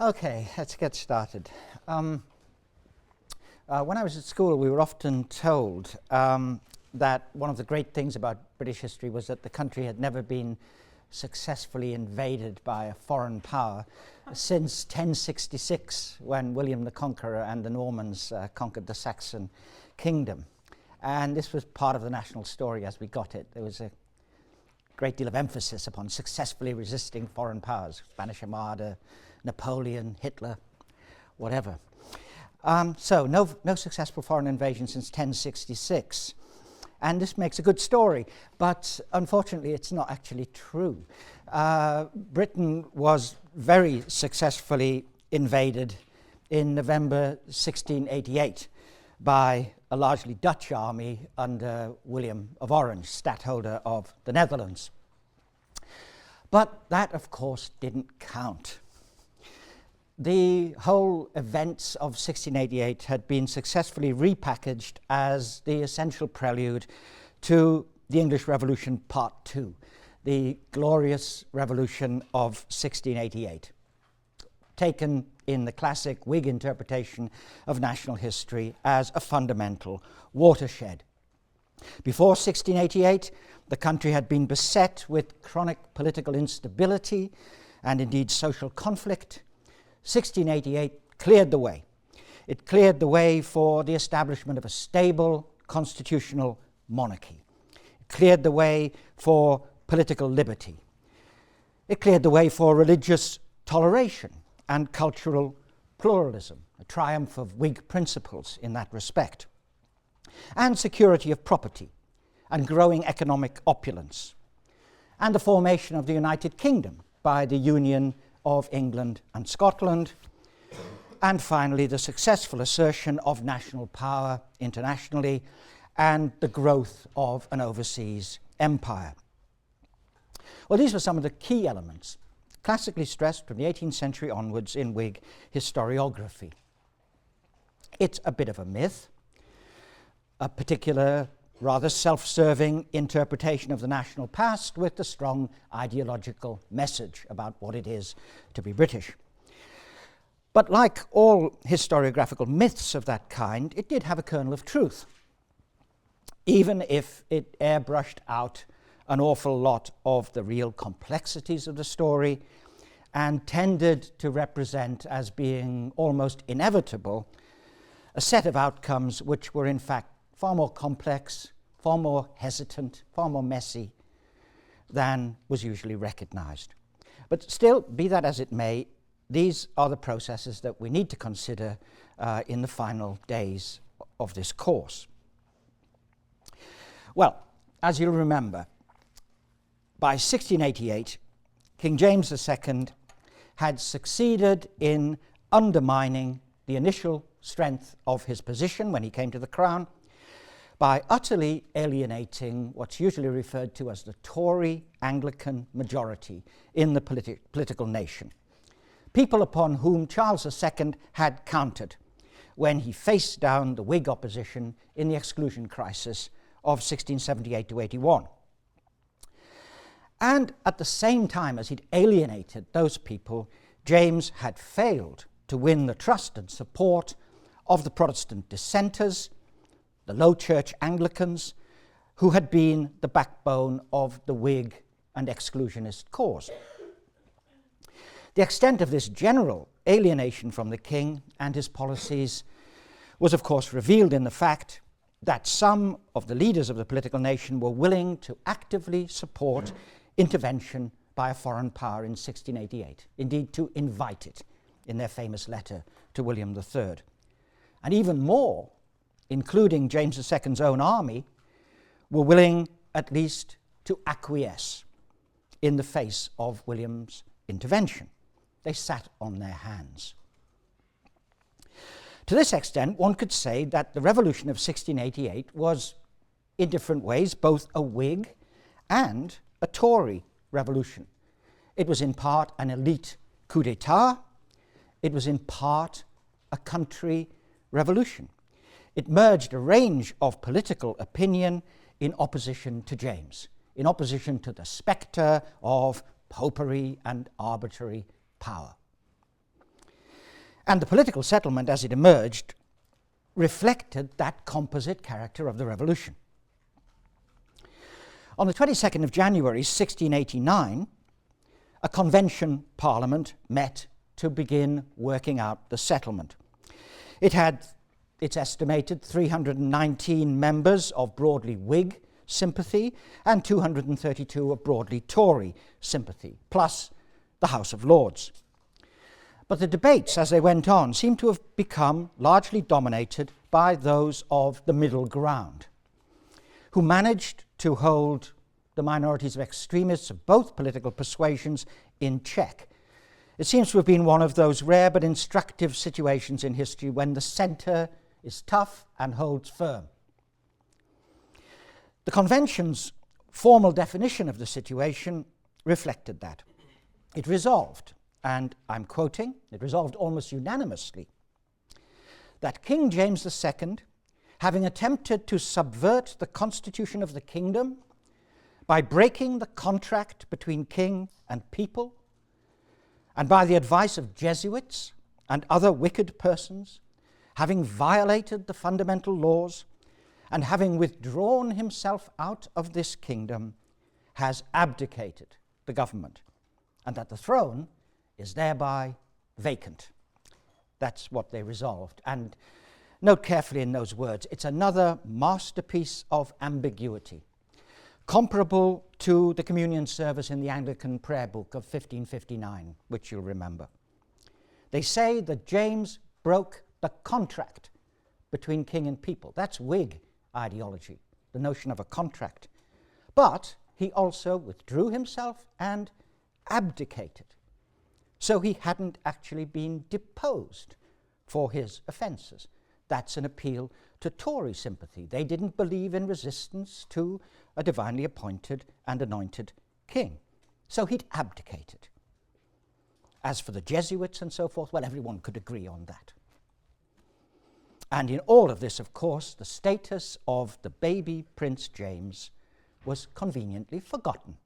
Okay, let's get started. When I was at school, we were often told that one of the great things about British history was that the country had never been successfully invaded by a foreign power since 1066, when William the Conqueror and the Normans conquered the Saxon kingdom. And this was part of the national story as we got it. There was a great deal of emphasis upon successfully resisting foreign powers, Spanish Armada, Napoleon, Hitler, whatever. So no successful foreign invasion since 1066. And this makes a good story, but unfortunately it's not actually true. Britain was very successfully invaded in November 1688 by a largely Dutch army under William of Orange, stadtholder of the Netherlands. But that, of course, didn't count. The whole events of 1688 had been successfully repackaged as the essential prelude to the English Revolution Part II, the glorious revolution of 1688, taken in the classic Whig interpretation of national history as a fundamental watershed. Before 1688, the country had been beset with chronic political instability and indeed social conflict. 1688 cleared the way. It cleared the way for the establishment of a stable constitutional monarchy. It cleared the way for political liberty. It cleared the way for religious toleration and cultural pluralism, a triumph of Whig principles in that respect, and security of property and growing economic opulence, and the formation of the United Kingdom by the Union of England and Scotland, and finally the successful assertion of national power internationally and the growth of an overseas empire. Well, these were some of the key elements classically stressed from the 18th century onwards in Whig historiography. It's a bit of a myth, a particular rather self-serving interpretation of the national past with a strong ideological message about what it is to be British. But like all historiographical myths of that kind, it did have a kernel of truth, even if it airbrushed out an awful lot of the real complexities of the story and tended to represent as being almost inevitable a set of outcomes which were in fact far more complex, far more hesitant, far more messy than was usually recognized. But still, be that as it may, these are the processes that we need to consider in the final days of this course. Well, as you'll remember, by 1688, King James II had succeeded in undermining the initial strength of his position when he came to the crown by utterly alienating what's usually referred to as the Tory Anglican majority in the political nation, people upon whom Charles II had counted when he faced down the Whig opposition in the exclusion crisis of 1678-81. And at the same time as he'd alienated those people, James had failed to win the trust and support of the Protestant dissenters, the Low Church Anglicans, who had been the backbone of the Whig and exclusionist cause. The extent of this general alienation from the king and his policies was of course revealed in the fact that some of the leaders of the political nation were willing to actively support intervention by a foreign power in 1688, indeed to invite it in their famous letter to William III. And even more, including James II's own army, were willing at least to acquiesce in the face of William's intervention. They sat on their hands. To this extent, one could say that the revolution of 1688 was, in different ways, both a Whig and a Tory revolution. It was in part an elite coup d'etat. It was in part a country revolution. It merged a range of political opinion in opposition to James, in opposition to the spectre of popery and arbitrary power. And the political settlement as it emerged reflected that composite character of the revolution. On the 22nd of January 1689, a convention parliament met to begin working out the settlement. It had, it's estimated, 319 members of broadly Whig sympathy and 232 of broadly Tory sympathy, plus the House of Lords. But the debates as they went on seem to have become largely dominated by those of the middle ground, who managed to hold the minorities of extremists of both political persuasions in check. It seems to have been one of those rare but instructive situations in history when the centre is tough and holds firm. The convention's formal definition of the situation reflected that. It resolved, and I'm quoting, it resolved almost unanimously, that King James II, having attempted to subvert the constitution of the kingdom by breaking the contract between king and people, and by the advice of Jesuits and other wicked persons, having violated the fundamental laws, and having withdrawn himself out of this kingdom, has abdicated the government, and that the throne is thereby vacant. That's what they resolved. And note carefully in those words, it's another masterpiece of ambiguity, comparable to the communion service in the Anglican prayer book of 1559, which you'll remember. They say that James broke the contract between king and people. That's Whig ideology, the notion of a contract. But he also withdrew himself and abdicated. So he hadn't actually been deposed for his offences. That's an appeal to Tory sympathy. They didn't believe in resistance to a divinely appointed and anointed king. So he'd abdicated. As for the Jesuits and so forth, well, everyone could agree on that. And in all of this, of course, the status of the baby Prince James was conveniently forgotten.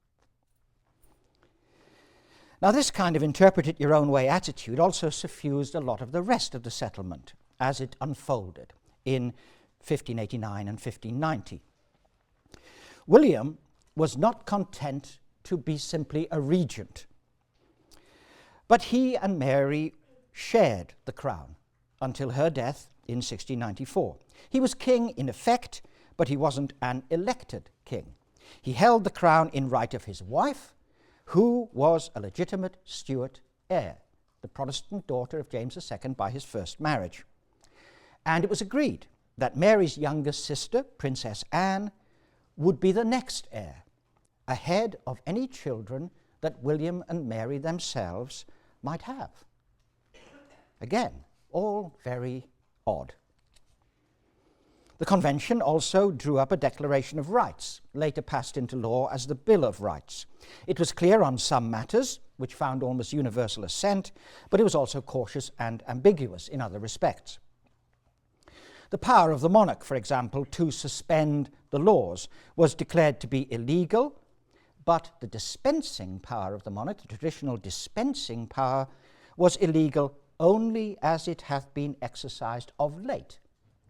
Now, this kind of interpret-it-your-own-way attitude also suffused a lot of the rest of the settlement as it unfolded in 1589 and 1590. William was not content to be simply a regent, but he and Mary shared the crown until her death in 1694. He was king in effect, but he wasn't an elected king. He held the crown in right of his wife, who was a legitimate Stuart heir, the Protestant daughter of James II by his first marriage. And it was agreed that Mary's youngest sister, Princess Anne, would be the next heir, ahead of any children that William and Mary themselves might have. Again, all very odd. The convention also drew up a Declaration of Rights, later passed into law as the Bill of Rights. It was clear on some matters, which found almost universal assent, but it was also cautious and ambiguous in other respects. The power of the monarch, for example, to suspend the laws was declared to be illegal, but the dispensing power of the monarch, the traditional dispensing power, was illegal only as it hath been exercised of late,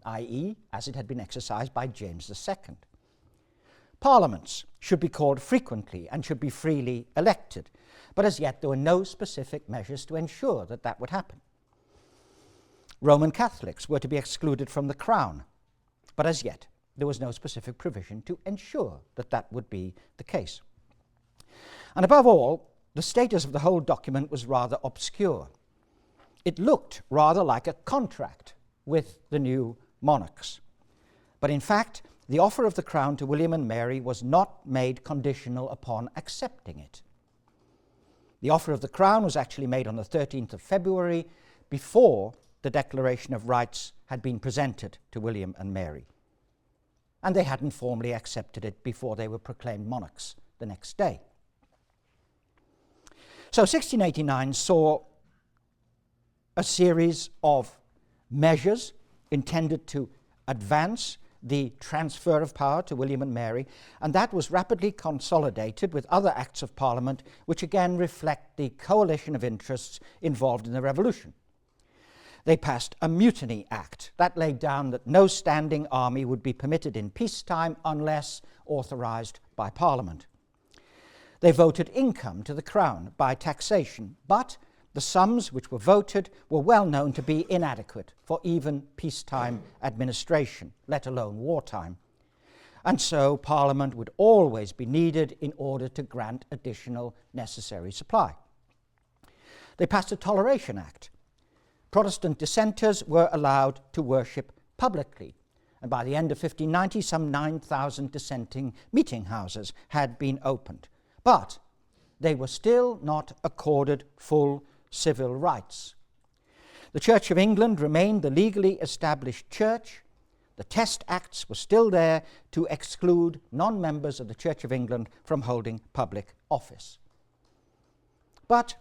i.e., as it had been exercised by James II. Parliaments should be called frequently and should be freely elected, but as yet there were no specific measures to ensure that that would happen. Roman Catholics were to be excluded from the crown, but as yet there was no specific provision to ensure that that would be the case. And above all, the status of the whole document was rather obscure. It looked rather like a contract with the new monarchs. But in fact, the offer of the crown to William and Mary was not made conditional upon accepting it. The offer of the crown was actually made on the 13th of February before the Declaration of Rights had been presented to William and Mary. And they hadn't formally accepted it before they were proclaimed monarchs the next day. So 1689 saw a series of measures intended to advance the transfer of power to William and Mary, and that was rapidly consolidated with other acts of Parliament which again reflect the coalition of interests involved in the revolution. They passed a Mutiny Act that laid down that no standing army would be permitted in peacetime unless authorised by Parliament. They voted income to the Crown by taxation, but the sums which were voted were well known to be inadequate for even peacetime administration, let alone wartime. And so Parliament would always be needed in order to grant additional necessary supply. They passed a Toleration Act. Protestant dissenters were allowed to worship publicly, and by the end of 1590 some 9,000 dissenting meeting houses had been opened. But they were still not accorded full civil rights. The Church of England remained the legally established church. The Test Acts were still there to exclude non-members of the Church of England from holding public office. But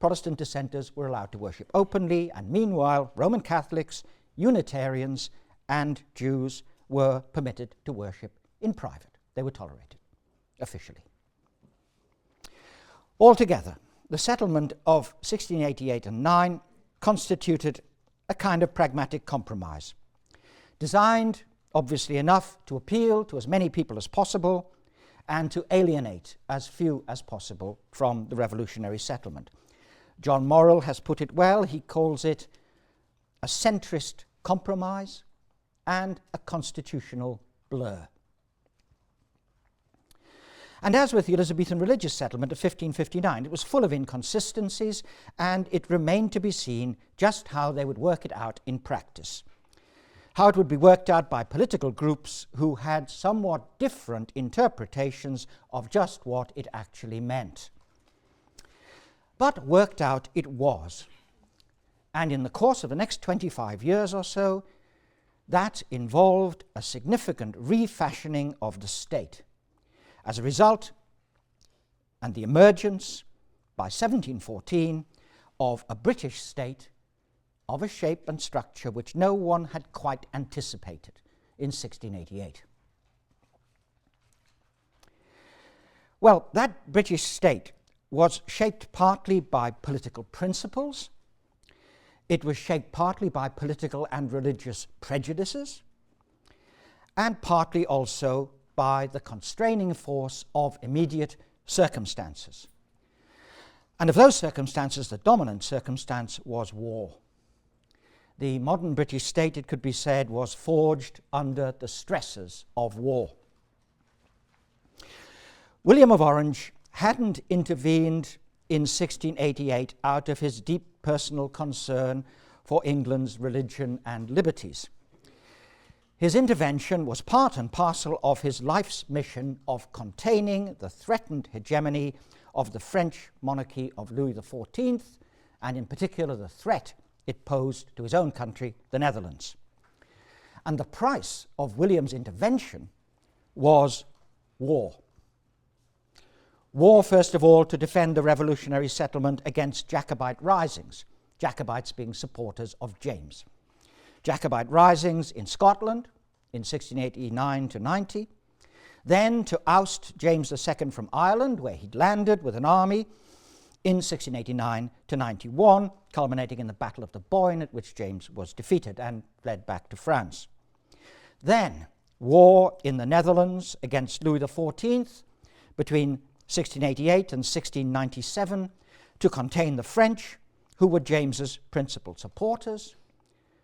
Protestant dissenters were allowed to worship openly, and meanwhile Roman Catholics, Unitarians, and Jews were permitted to worship in private. They were tolerated officially. Altogether, the settlement of 1688 and 9 constituted a kind of pragmatic compromise, designed, obviously enough, to appeal to as many people as possible and to alienate as few as possible from the revolutionary settlement. John Morrell has put it well. He calls it a centrist compromise and a constitutional blur. And as with the Elizabethan religious settlement of 1559, it was full of inconsistencies, and it remained to be seen just how they would work it out in practice. How it would be worked out by political groups who had somewhat different interpretations of just what it actually meant. But worked out it was. And in the course of the next 25 years or so, that involved a significant refashioning of the state. As a result, and the emergence, by 1714, of a British state of a shape and structure which no one had quite anticipated in 1688. Well, that British state was shaped partly by political principles. It was shaped partly by political and religious prejudices, and partly also by the constraining force of immediate circumstances. And of those circumstances, the dominant circumstance was war. The modern British state, it could be said, was forged under the stresses of war. William of Orange hadn't intervened in 1688 out of his deep personal concern for England's religion and liberties. His intervention was part and parcel of his life's mission of containing the threatened hegemony of the French monarchy of Louis XIV, and in particular the threat it posed to his own country, the Netherlands. And the price of William's intervention was war. War, first of all, to defend the revolutionary settlement against Jacobite risings, Jacobites being supporters of James. Jacobite risings in Scotland in 1689 to 90, then to oust James II from Ireland, where he'd landed with an army in 1689 to 91, culminating in the Battle of the Boyne, at which James was defeated and fled back to France. Then war in the Netherlands against Louis XIV between 1688 and 1697 to contain the French, who were James's principal supporters.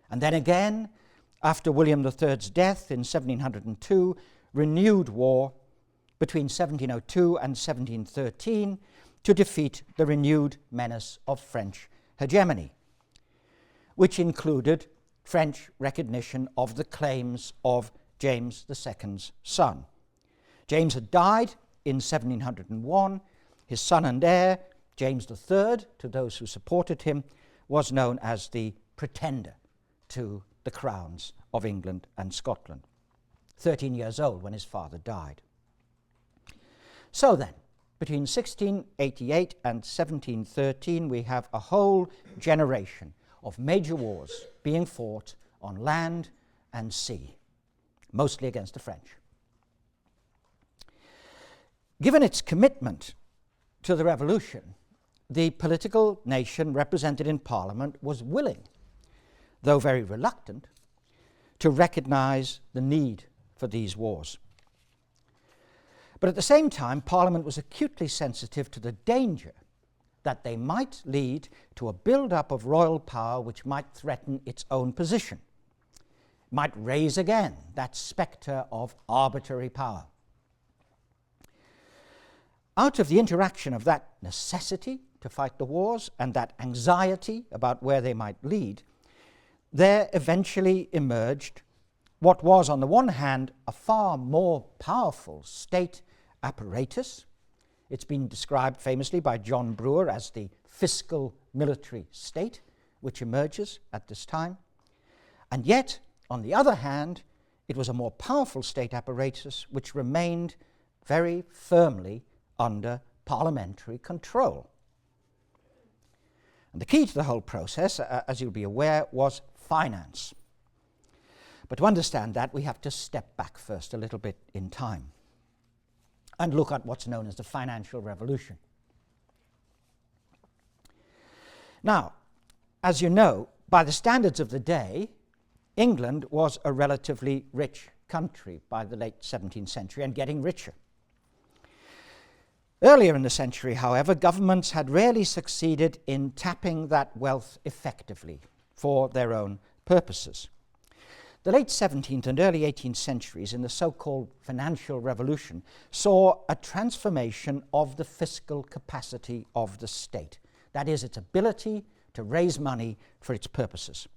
And then again, after William III's death in 1702, renewed war between 1702 and 1713 to defeat the renewed menace of French hegemony, which included French recognition of the claims of James II's son. James had died in 1701. His son and heir, James III, to those who supported him, was known as the pretender to the crowns of England and Scotland, 13 years old when his father died. So then, between 1688 and 1713, we have a whole generation of major wars being fought on land and sea, mostly against the French. Given its commitment to the revolution, the political nation represented in Parliament was willing though very reluctant, to recognise the need for these wars. But at the same time, Parliament was acutely sensitive to the danger that they might lead to a build-up of royal power which might threaten its own position, might raise again that spectre of arbitrary power. Out of the interaction of that necessity to fight the wars and that anxiety about where they might lead, there eventually emerged what was, on the one hand, a far more powerful state apparatus. It's been described famously by John Brewer as the fiscal military state, which emerges at this time. And yet, on the other hand, it was a more powerful state apparatus which remained very firmly under parliamentary control. And the key to the whole process, as you'll be aware, was finance. But to understand that, we have to step back first a little bit in time and look at what's known as the financial revolution. Now, as you know, by the standards of the day, England was a relatively rich country by the late 17th century and getting richer. Earlier in the century, however, governments had rarely succeeded in tapping that wealth effectively for their own purposes. The late 17th and early 18th centuries, in the so-called financial revolution, saw a transformation of the fiscal capacity of the state, that is, its ability to raise money for its purposes,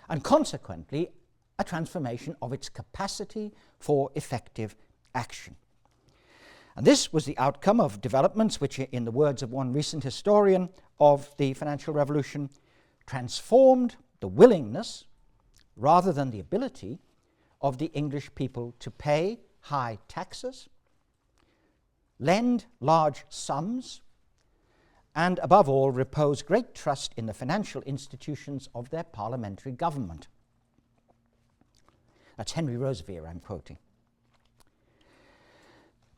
and consequently, a transformation of its capacity for effective action. And this was the outcome of developments which, in the words of one recent historian of the financial revolution, transformed the willingness, rather than the ability, of the English people to pay high taxes, lend large sums, and above all, repose great trust in the financial institutions of their parliamentary government. That's Henry Roosevelt I'm quoting.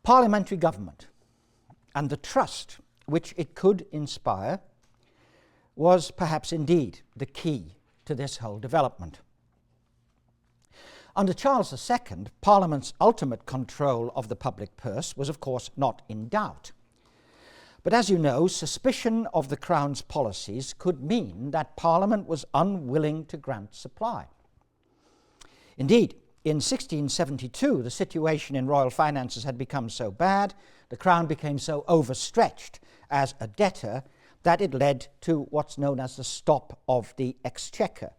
Parliamentary government and the trust which it could inspire was perhaps indeed the key to this whole development. Under Charles II, Parliament's ultimate control of the public purse was, of course, not in doubt. But as you know, suspicion of the Crown's policies could mean that Parliament was unwilling to grant supply. Indeed, in 1672, the situation in royal finances had become so bad, the Crown became so overstretched as a debtor, that it led to what's known as the stop of the Exchequer,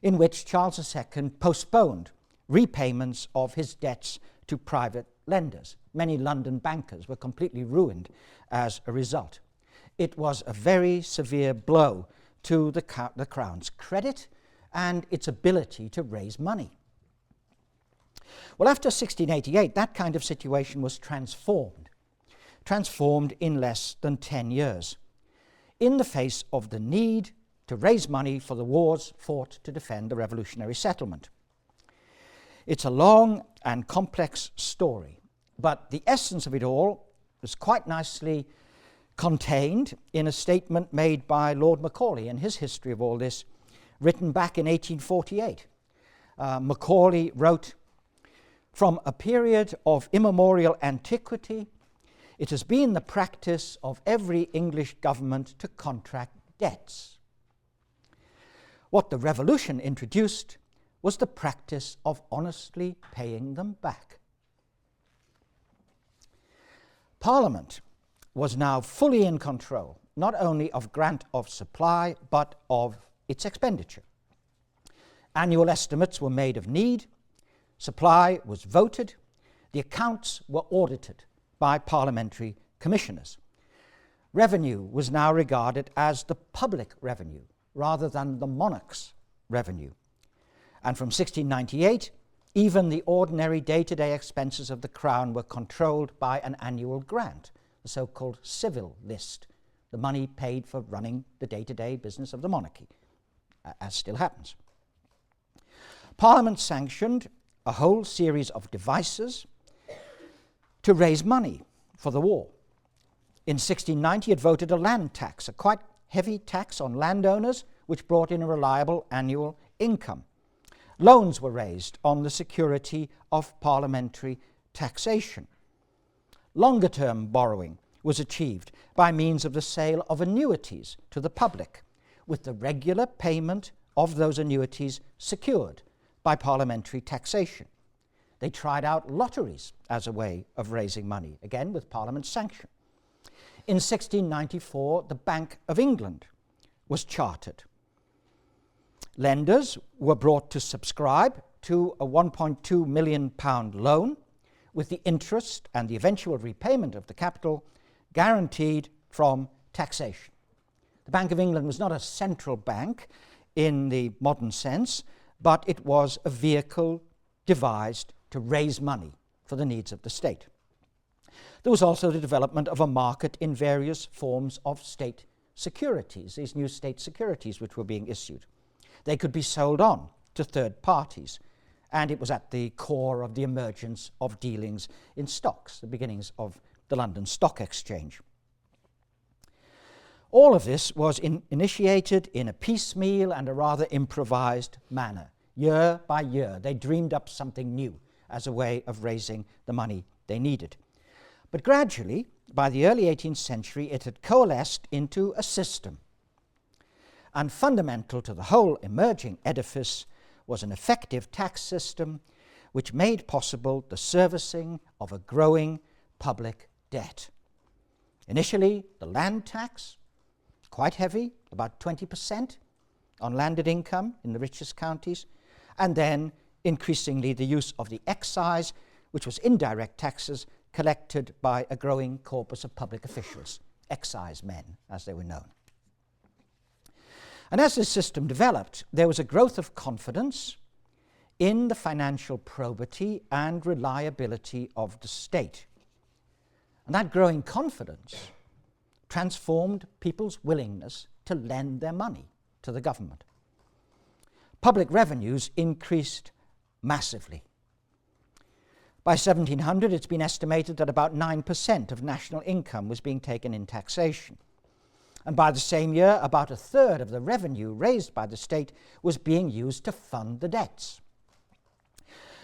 in which Charles II postponed repayments of his debts to private lenders. Many London bankers were completely ruined as a result. It was a very severe blow to the Crown's credit and its ability to raise money. Well, after 1688, that kind of situation was transformed in less than 10 years, in the face of the need to raise money for the wars fought to defend the revolutionary settlement. It's a long and complex story, but the essence of it all is quite nicely contained in a statement made by Lord Macaulay in his history of all this, written back in 1848. Macaulay wrote, "From a period of immemorial antiquity, it has been the practice of every English government to contract debts. What the Revolution introduced was the practice of honestly paying them back." Parliament was now fully in control, not only of grant of supply, but of its expenditure. Annual estimates were made of need, supply was voted, the accounts were audited by parliamentary commissioners. Revenue was now regarded as the public revenue rather than the monarch's revenue. And from 1698, even the ordinary day-to-day expenses of the Crown were controlled by an annual grant, the so-called civil list, the money paid for running the day-to-day business of the monarchy, as still happens. Parliament sanctioned a whole series of devices to raise money for the war. In 1690, it voted a land tax, a quite heavy tax on landowners, which brought in a reliable annual income. Loans were raised on the security of parliamentary taxation. Longer-term borrowing was achieved by means of the sale of annuities to the public, with the regular payment of those annuities secured by parliamentary taxation. They tried out lotteries as a way of raising money, again with Parliament's sanction. In 1694, the Bank of England was chartered. Lenders were brought to subscribe to a £1.2 million loan, with the interest and the eventual repayment of the capital guaranteed from taxation. The Bank of England was not a central bank in the modern sense, but it was a vehicle devised to raise money for the needs of the state. There was also the development of a market in various forms of state securities, these new state securities which were being issued. They could be sold on to third parties, and it was at the core of the emergence of dealings in stocks, the beginnings of the London Stock Exchange. All of this was initiated in a piecemeal and a rather improvised manner. Year by year, they dreamed up something new as a way of raising the money they needed. But gradually, by the early 18th century, it had coalesced into a system. And fundamental to the whole emerging edifice was an effective tax system which made possible the servicing of a growing public debt. Initially, the land tax, quite heavy, about 20% on landed income in the richest counties, and then increasingly the use of the excise, which was indirect taxes collected by a growing corpus of public officials, excise men as they were known. And as this system developed, there was a growth of confidence in the financial probity and reliability of the state. And that growing confidence transformed people's willingness to lend their money to the government. Public revenues increased massively. By 1700, it's been estimated that about 9% of national income was being taken in taxation. And by the same year, about a third of the revenue raised by the state was being used to fund the debts.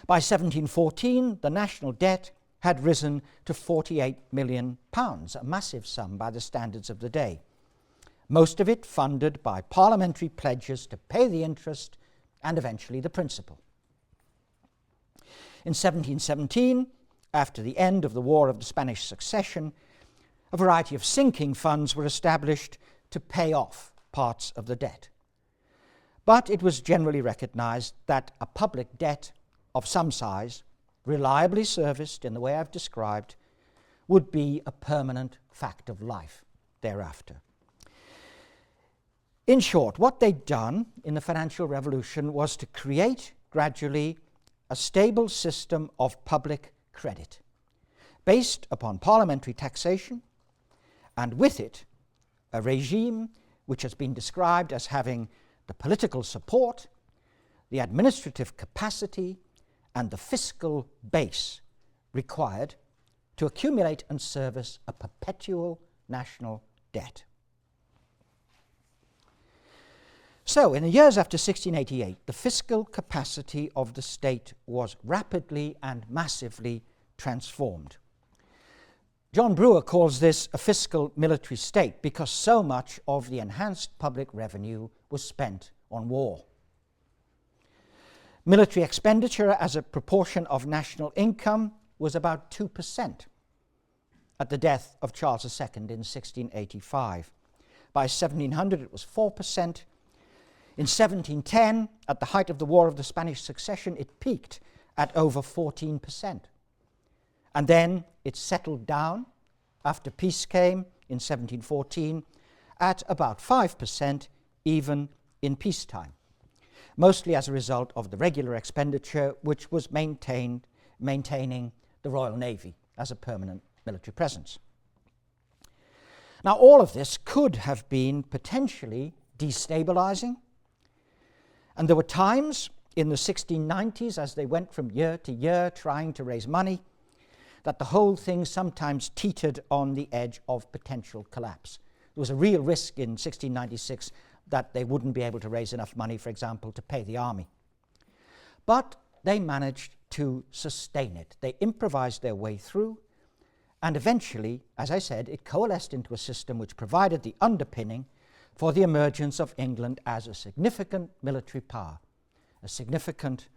By 1714, the national debt had risen to £48 million, a massive sum by the standards of the day, most of it funded by parliamentary pledges to pay the interest and eventually the principal. In 1717, after the end of the War of the Spanish Succession, a variety of sinking funds were established to pay off parts of the debt. But it was generally recognized that a public debt of some size, reliably serviced in the way I've described, would be a permanent fact of life thereafter. In short, what they'd done in the financial revolution was to create gradually a stable system of public credit based upon parliamentary taxation, and with it a regime which has been described as having the political support, the administrative capacity, and the fiscal base required to accumulate and service a perpetual national debt. So, in the years after 1688, the fiscal capacity of the state was rapidly and massively transformed. John Brewer calls this a fiscal military state because so much of the enhanced public revenue was spent on war. Military expenditure as a proportion of national income was about 2% at the death of Charles II in 1685. By 1700 it was 4%. In 1710, at the height of the War of the Spanish Succession, it peaked at over 14%. And then it settled down after peace came in 1714 at about 5% even in peacetime, mostly as a result of the regular expenditure which was maintaining the Royal Navy as a permanent military presence. Now, all of this could have been potentially destabilizing, and there were times in the 1690s, as they went from year to year trying to raise money, that the whole thing sometimes teetered on the edge of potential collapse. There was a real risk in 1696 that they wouldn't be able to raise enough money, for example, to pay the army. But they managed to sustain it. They improvised their way through, and eventually, as I said, it coalesced into a system which provided the underpinning for the emergence of England as a significant military power, a significant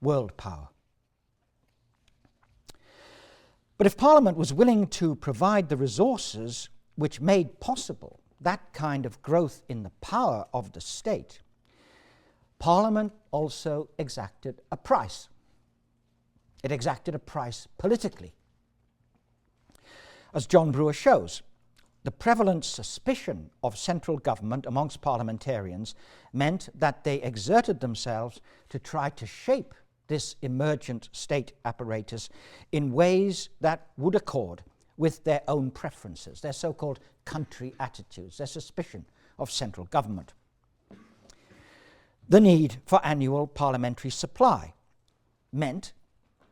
world power. But if Parliament was willing to provide the resources which made possible that kind of growth in the power of the state, Parliament also exacted a price. It exacted a price politically. As John Brewer shows, the prevalent suspicion of central government amongst parliamentarians meant that they exerted themselves to try to shape this emergent state apparatus in ways that would accord with their own preferences, their so-called country attitudes, their suspicion of central government. The need for annual parliamentary supply meant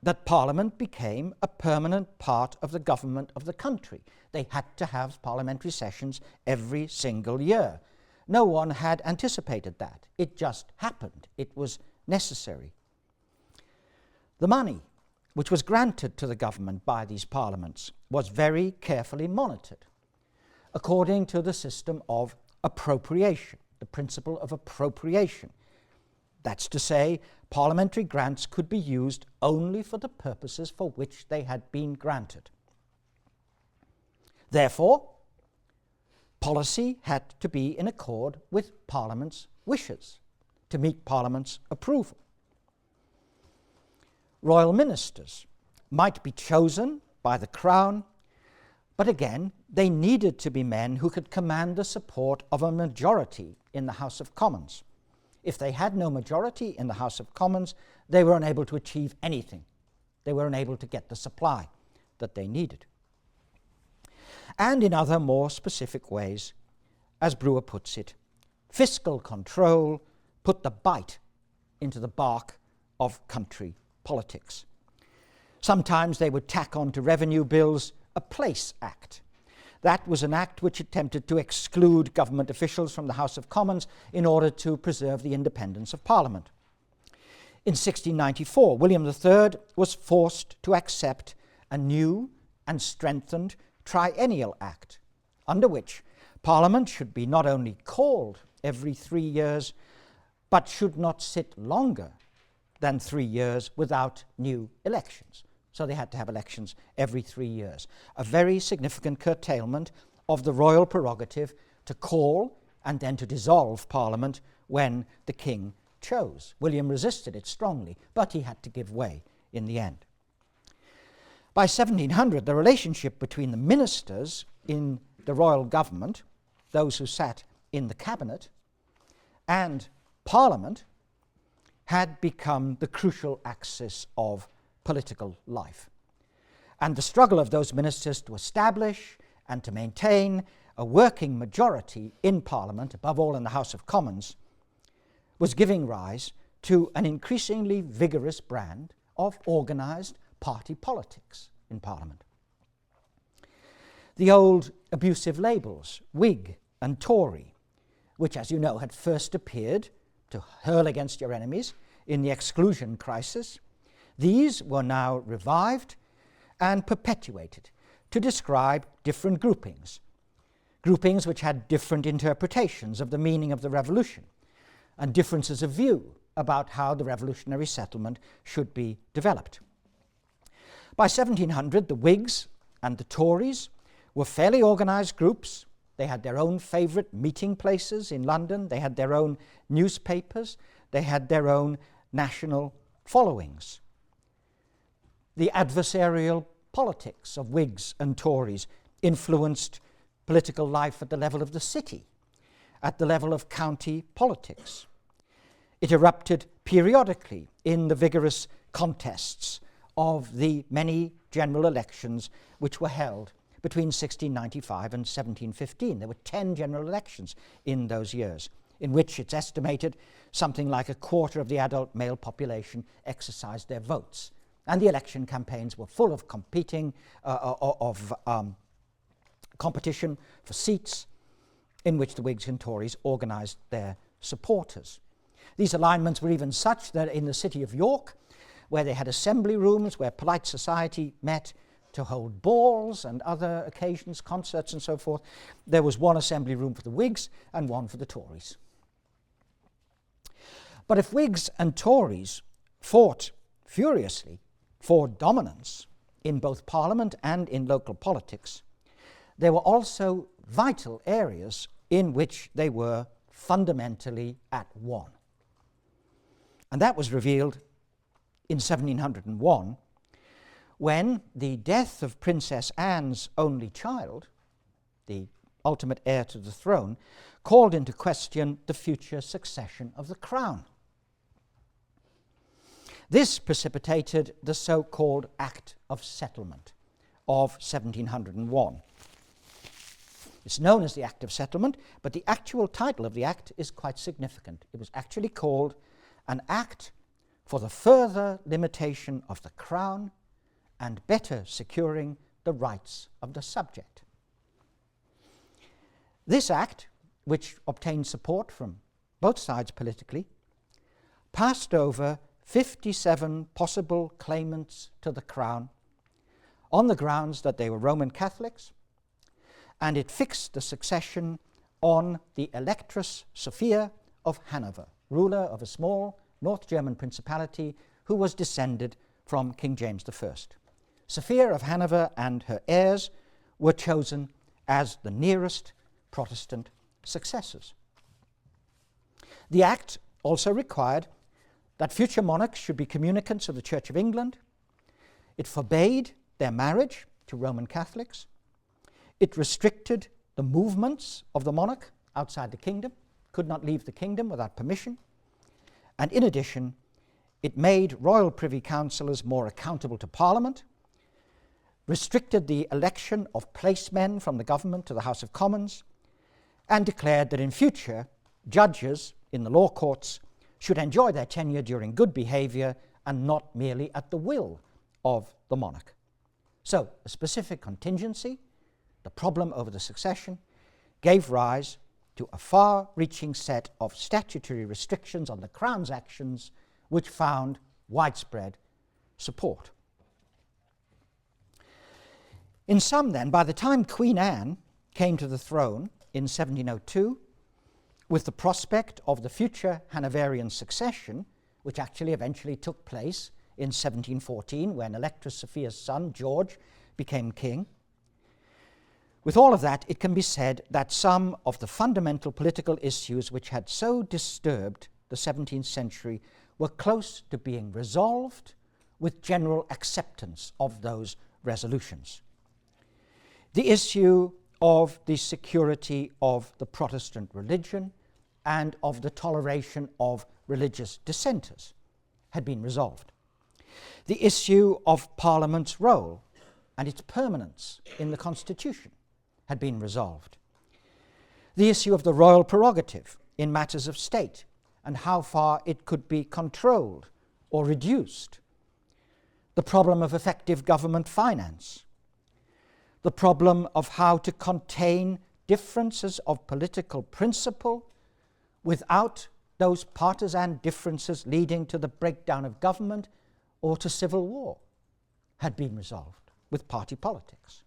that Parliament became a permanent part of the government of the country. They had to have parliamentary sessions every single year. No one had anticipated that. It just happened. It was necessary. The money which was granted to the government by these parliaments was very carefully monitored according to the system of appropriation, the principle of appropriation. That's to say, parliamentary grants could be used only for the purposes for which they had been granted. Therefore, policy had to be in accord with Parliament's wishes, to meet Parliament's approval. Royal ministers might be chosen by the Crown, but again, they needed to be men who could command the support of a majority in the House of Commons. If they had no majority in the House of Commons, they were unable to achieve anything. They were unable to get the supply that they needed. And in other more specific ways, as Brewer puts it, fiscal control put the bite into the bark of country politics. Sometimes they would tack on to revenue bills a Place Act. That was an act which attempted to exclude government officials from the House of Commons in order to preserve the independence of Parliament. In 1694, William III was forced to accept a new and strengthened Triennial Act, under which Parliament should be not only called every 3 years, but should not sit longer than 3 years without new elections. So they had to have elections every 3 years. A very significant curtailment of the royal prerogative to call and then to dissolve Parliament when the King chose. William resisted it strongly, but he had to give way in the end. By 1700, the relationship between the ministers in the royal government, those who sat in the cabinet, and Parliament had become the crucial axis of political life. And the struggle of those ministers to establish and to maintain a working majority in Parliament, above all in the House of Commons, was giving rise to an increasingly vigorous brand of organised party politics in Parliament. The old abusive labels, Whig and Tory, which, as you know, had first appeared to hurl against your enemies in the exclusion crisis, these were now revived and perpetuated to describe different groupings which had different interpretations of the meaning of the revolution and differences of view about how the revolutionary settlement should be developed. By 1700, the Whigs and the Tories were fairly organised groups. They had their own favourite meeting places in London. They had their own newspapers. They had their own national followings. The adversarial politics of Whigs and Tories influenced political life at the level of the city, at the level of county politics. It erupted periodically in the vigorous contests of the many general elections which were held between 1695 and 1715. There were 10 general elections in those years, in which it's estimated something like a quarter of the adult male population exercised their votes. And the election campaigns were full of competition for seats, in which the Whigs and Tories organised their supporters. These alignments were even such that in the city of York, where they had assembly rooms where polite society met to hold balls and other occasions, concerts and so forth, there was one assembly room for the Whigs and one for the Tories. But if Whigs and Tories fought furiously for dominance in both Parliament and in local politics, there were also vital areas in which they were fundamentally at one. And that was revealed in 1701, when the death of Princess Anne's only child, the ultimate heir to the throne, called into question the future succession of the crown. This precipitated the so-called Act of Settlement of 1701. It's known as the Act of Settlement, but the actual title of the Act is quite significant. It was actually called an Act for the further limitation of the crown and better securing the rights of the subject. This act, which obtained support from both sides politically, passed over 57 possible claimants to the crown on the grounds that they were Roman Catholics, and it fixed the succession on the Electress Sophia of Hanover, ruler of a small North German principality who was descended from King James I. Sophia of Hanover and her heirs were chosen as the nearest Protestant successors. The Act also required that future monarchs should be communicants of the Church of England. It forbade their marriage to Roman Catholics. It restricted the movements of the monarch outside the kingdom, could not leave the kingdom without permission. And in addition, it made royal privy councillors more accountable to Parliament, restricted the election of placemen from the government to the House of Commons, and declared that in future, judges in the law courts should enjoy their tenure during good behaviour and not merely at the will of the monarch. So, a specific contingency, the problem over the succession, gave rise to a far-reaching set of statutory restrictions on the Crown's actions which found widespread support. In sum, then, by the time Queen Anne came to the throne in 1702, with the prospect of the future Hanoverian succession, which actually eventually took place in 1714 when Electress Sophia's son, George, became king, with all of that, it can be said that some of the fundamental political issues which had so disturbed the 17th century were close to being resolved with general acceptance of those resolutions. The issue of the security of the Protestant religion and of the toleration of religious dissenters had been resolved. The issue of Parliament's role and its permanence in the Constitution had been resolved. The issue of the royal prerogative in matters of state and how far it could be controlled or reduced. The problem of effective government finance. The problem of how to contain differences of political principle without those partisan differences leading to the breakdown of government or to civil war had been resolved with party politics.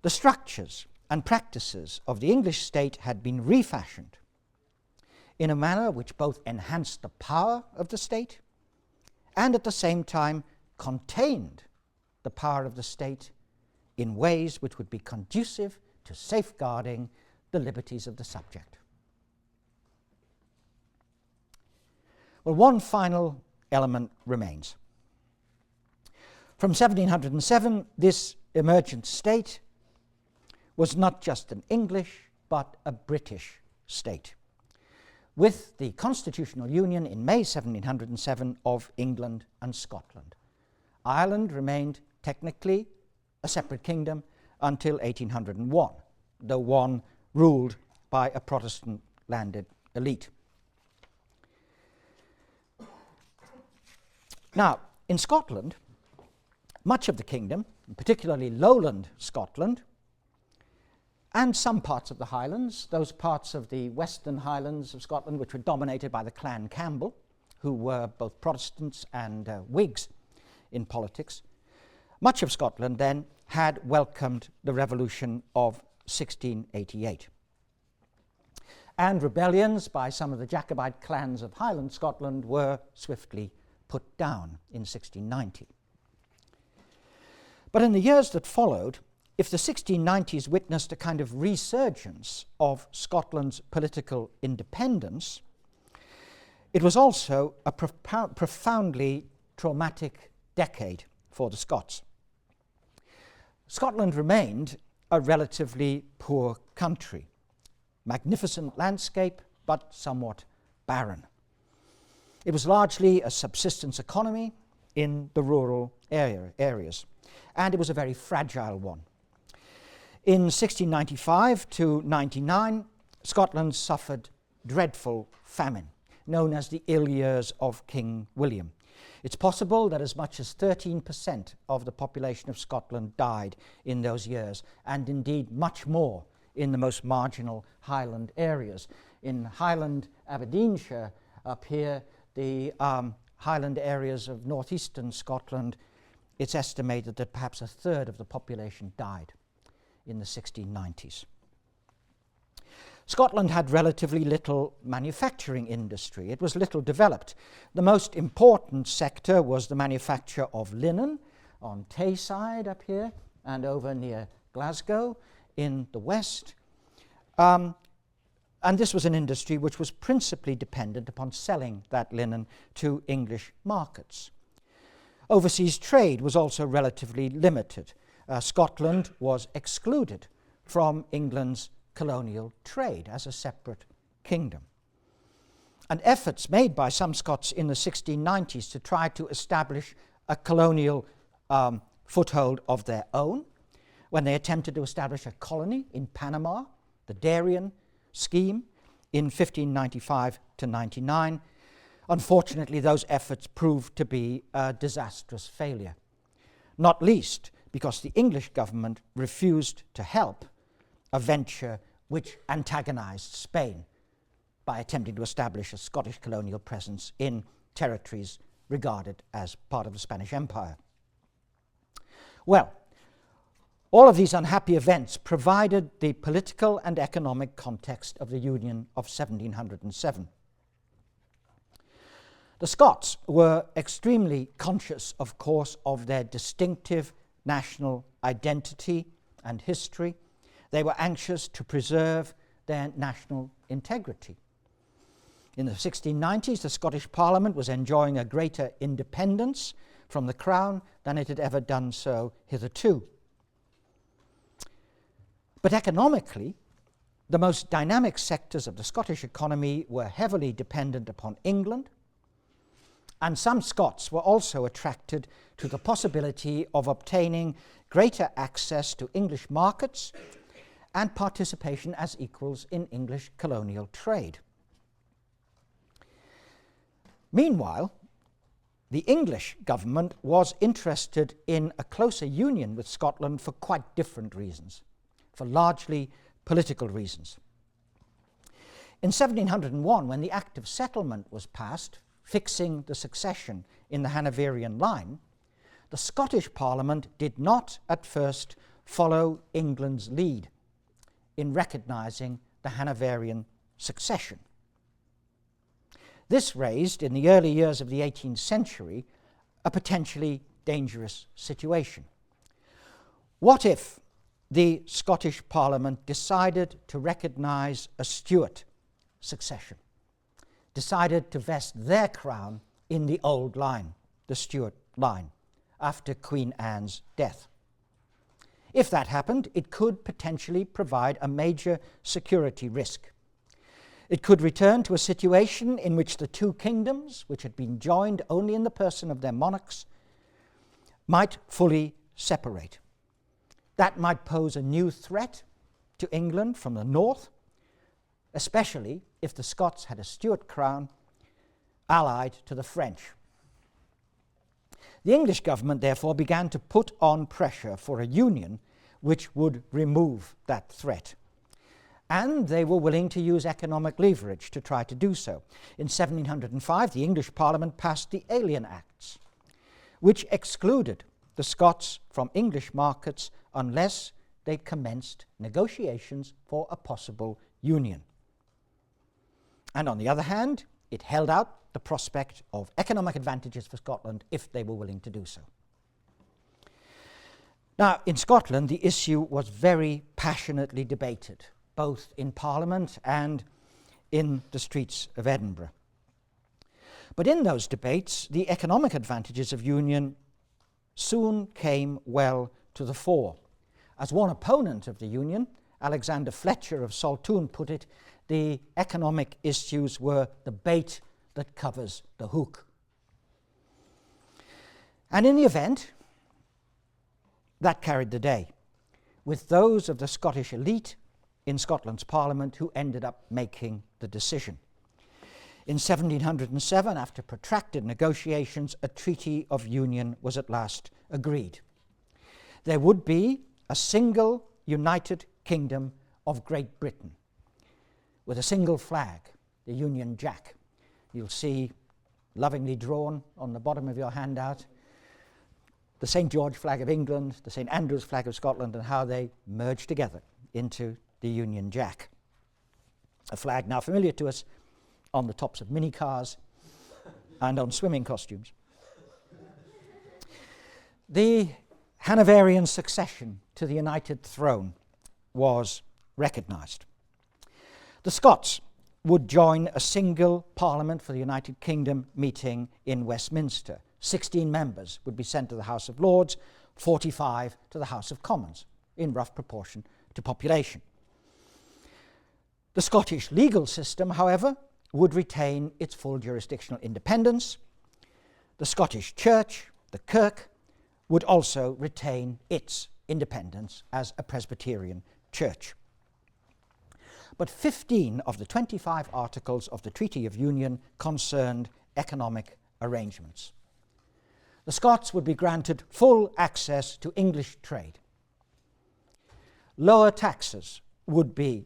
The structures and practices of the English state had been refashioned in a manner which both enhanced the power of the state and at the same time contained the power of the state in ways which would be conducive to safeguarding the liberties of the subject. Well, one final element remains. From 1707, this emergent state was not just an English, but a British state, with the constitutional union in May 1707 of England and Scotland. Ireland remained technically a separate kingdom until 1801, though one ruled by a Protestant landed elite. Now, in Scotland, much of the kingdom, particularly lowland Scotland, and some parts of the Highlands, those parts of the Western Highlands of Scotland which were dominated by the Clan Campbell, who were both Protestants and Whigs in politics. Much of Scotland then had welcomed the Revolution of 1688. And rebellions by some of the Jacobite clans of Highland Scotland were swiftly put down in 1690. But in the years that followed, if the 1690s witnessed a kind of resurgence of Scotland's political independence, it was also a profoundly traumatic decade for the Scots. Scotland remained a relatively poor country, magnificent landscape, but somewhat barren. It was largely a subsistence economy in the rural areas, and it was a very fragile one. In 1695 to 99, Scotland suffered dreadful famine, known as the ill years of King William. It's possible that as much as 13% of the population of Scotland died in those years, and indeed much more in the most marginal Highland areas. In Highland Aberdeenshire, up here, the Highland areas of northeastern Scotland, it's estimated that perhaps a third of the population died in the 1690s. Scotland had relatively little manufacturing industry. It was little developed. The most important sector was the manufacture of linen on Tayside up here and over near Glasgow in the west. And this was an industry which was principally dependent upon selling that linen to English markets. Overseas trade was also relatively limited. Scotland was excluded from England's colonial trade as a separate kingdom. And efforts made by some Scots in the 1690s to try to establish a colonial foothold of their own, when they attempted to establish a colony in Panama, the Darien scheme, in 1595 to 99. Unfortunately, those efforts proved to be a disastrous failure, not least because the English government refused to help a venture which antagonized Spain by attempting to establish a Scottish colonial presence in territories regarded as part of the Spanish Empire. Well, all of these unhappy events provided the political and economic context of the Union of 1707. The Scots were extremely conscious, of course, of their distinctive national identity and history. They were anxious to preserve their national integrity. In the 1690s, the Scottish Parliament was enjoying a greater independence from the Crown than it had ever done so hitherto. But economically, the most dynamic sectors of the Scottish economy were heavily dependent upon England, and some Scots were also attracted to the possibility of obtaining greater access to English markets and participation as equals in English colonial trade. Meanwhile, the English government was interested in a closer union with Scotland for quite different reasons, for largely political reasons. In 1701, when the Act of Settlement was passed, fixing the succession in the Hanoverian line, the Scottish Parliament did not at first follow England's lead in recognizing the Hanoverian succession. This raised, in the early years of the 18th century, a potentially dangerous situation. What if the Scottish Parliament decided to recognize a Stuart succession, decided to vest their crown in the old line, the Stuart line, after Queen Anne's death? If that happened, it could potentially provide a major security risk. It could return to a situation in which the two kingdoms, which had been joined only in the person of their monarchs, might fully separate. That might pose a new threat to England from the north, especially if the Scots had a Stuart crown allied to the French. The English government, therefore, began to put on pressure for a union which would remove that threat. And they were willing to use economic leverage to try to do so. In 1705, the English Parliament passed the Alien Acts, which excluded the Scots from English markets unless they commenced negotiations for a possible union. And on the other hand, it held out the prospect of economic advantages for Scotland if they were willing to do so. Now, in Scotland, the issue was very passionately debated, both in Parliament and in the streets of Edinburgh. But in those debates, the economic advantages of union soon came well to the fore. As one opponent of the union, Alexander Fletcher of Saltoun, put it, the economic issues were the bait that covers the hook. And in the event, that carried the day, with those of the Scottish elite in Scotland's Parliament who ended up making the decision. In 1707, after protracted negotiations, a treaty of union was at last agreed. There would be a single united kingdom of Great Britain with a single flag, the Union Jack. You'll see lovingly drawn on the bottom of your handout the St. George flag of England, the St. Andrew's flag of Scotland, and how they merged together into the Union Jack. A flag now familiar to us on the tops of minicars and on swimming costumes. The Hanoverian succession to the united throne was recognised. The Scots would join a single Parliament for the United Kingdom meeting in Westminster. 16 members would be sent to the House of Lords, 45 to the House of Commons, in rough proportion to population. The Scottish legal system, however, would retain its full jurisdictional independence. The Scottish Church, the Kirk, would also retain its independence as a Presbyterian church. But 15 of the 25 articles of the Treaty of Union concerned economic arrangements. The Scots would be granted full access to English trade. Lower taxes would be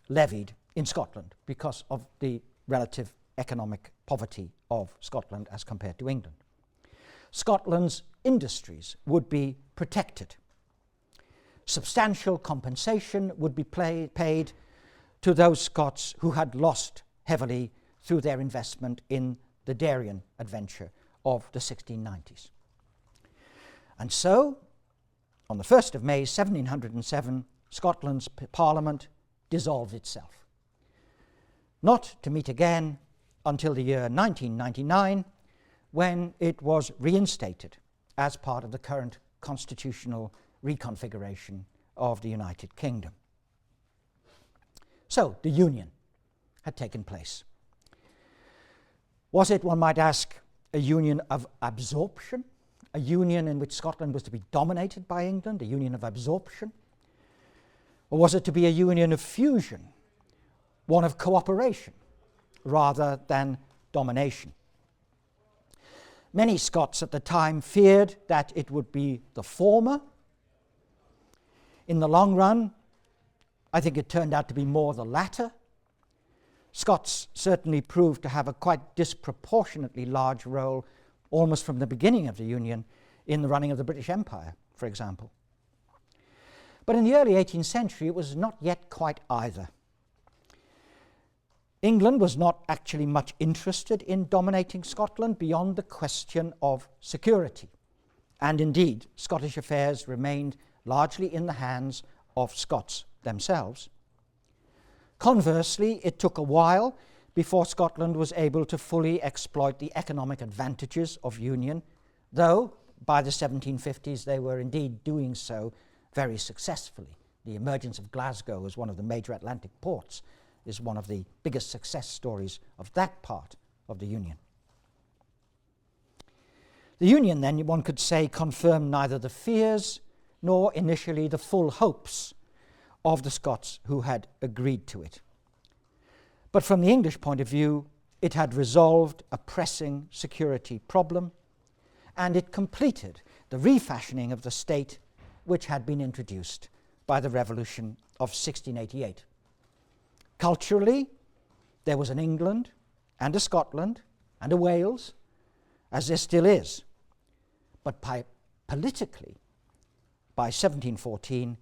levied in Scotland because of the relative economic poverty of Scotland as compared to England. Scotland's industries would be protected. Substantial compensation would be paid to those Scots who had lost heavily through their investment in the Darien adventure of the 1690s. And so, on the 1st of May 1707, Scotland's Parliament dissolved itself, not to meet again until the year 1999, when it was reinstated as part of the current constitutional reconfiguration of the United Kingdom. So, the Union had taken place. Was it, one might ask, a union of absorption, a union in which Scotland was to be dominated by England, a union of absorption? Or was it to be a union of fusion, one of cooperation, rather than domination? Many Scots at the time feared that it would be the former. In the long run, I think it turned out to be more the latter. Scots certainly proved to have a quite disproportionately large role, almost from the beginning of the Union, in the running of the British Empire, for example. But in the early 18th century, it was not yet quite either. England was not actually much interested in dominating Scotland beyond the question of security. And indeed, Scottish affairs remained largely in the hands of Scots themselves. Conversely, it took a while before Scotland was able to fully exploit the economic advantages of union, though by the 1750s they were indeed doing so very successfully. The emergence of Glasgow as one of the major Atlantic ports is one of the biggest success stories of that part of the Union. The Union, then, one could say, confirmed neither the fears nor initially the full hopes of the Scots who had agreed to it. But from the English point of view, it had resolved a pressing security problem, and it completed the refashioning of the state which had been introduced by the Revolution of 1688. Culturally, there was an England and a Scotland and a Wales, as there still is. But politically, by 1714,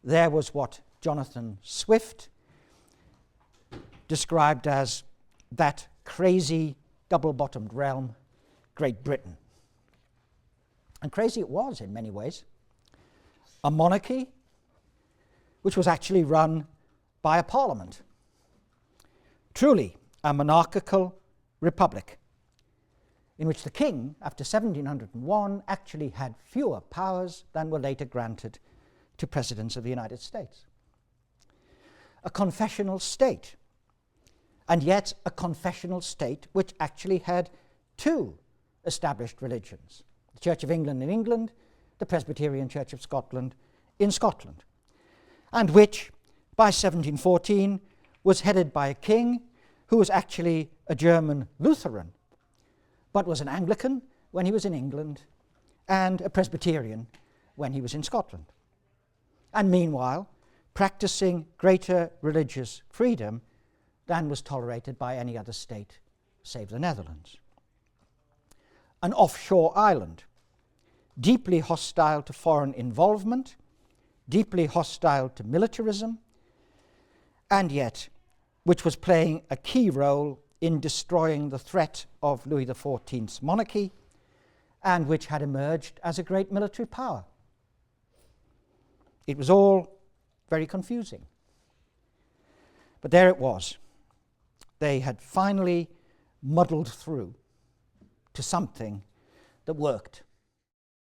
there was what Jonathan Swift described as that crazy double-bottomed realm, Great Britain. And crazy it was in many ways. A monarchy which was actually run by a parliament. Truly a monarchical republic, in which the king, after 1701, actually had fewer powers than were later granted to presidents of the United States. A confessional state, and yet a confessional state which actually had two established religions: the Church of England in England, the Presbyterian Church of Scotland in Scotland, and which, by 1714, was headed by a king who was actually a German Lutheran, but was an Anglican when he was in England and a Presbyterian when he was in Scotland. And meanwhile, practicing greater religious freedom than was tolerated by any other state save the Netherlands. An offshore island, deeply hostile to foreign involvement, deeply hostile to militarism, and yet which was playing a key role in destroying the threat of Louis XIV's monarchy, and which had emerged as a great military power. It was all very confusing. But there it was. They had finally muddled through to something that worked.